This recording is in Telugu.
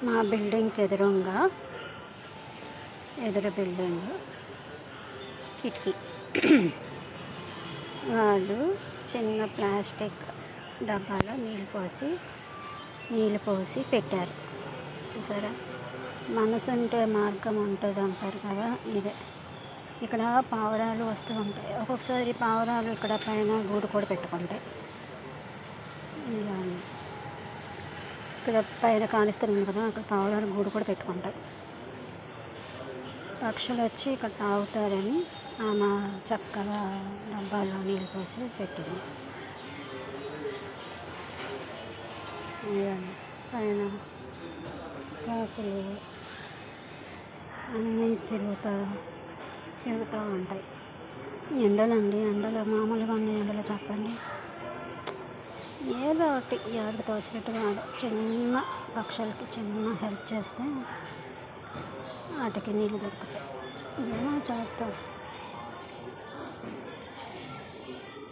మా బిల్డింగ్కి ఎదురు బిల్డింగ్ కిటికీ వాళ్ళు చిన్న ప్లాస్టిక్ డబ్బాలో నీళ్ళు పోసి పెట్టారు. చూసారా, మనసుంటే మార్గం ఉంటుంది అంటారు కదా, ఇదే. ఇక్కడ పావురాలు వస్తూ ఉంటాయి. ఒక్కొక్కసారి పావురాలు ఇక్కడ పైన గూడు కూడా పెట్టుకుంటాయి. ఇక్కడ పైన కానిస్తుంది కదా, అక్కడ పావురాలు గూడు కూడా పెట్టుకుంటాయి. పక్షులు వచ్చి ఇక్కడ తాగుతారని ఆమె చక్కగా డబ్బాలో నీళ్ళు పోసి పెట్టింది. పైన కాకులు అన్నీ తిరుగుతూ ఉంటాయి. ఎండలు మామూలుగా ఉన్నాయి. ఎండలు చెప్పండి, ఏదో ఒకటి ఎవరికి తోచినట్టుగా చిన్న పక్షులకి చిన్న హెల్ప్ చేస్తే వాటికి నీళ్ళు దొరుకుతాయి. ఏమో చేస్తాం.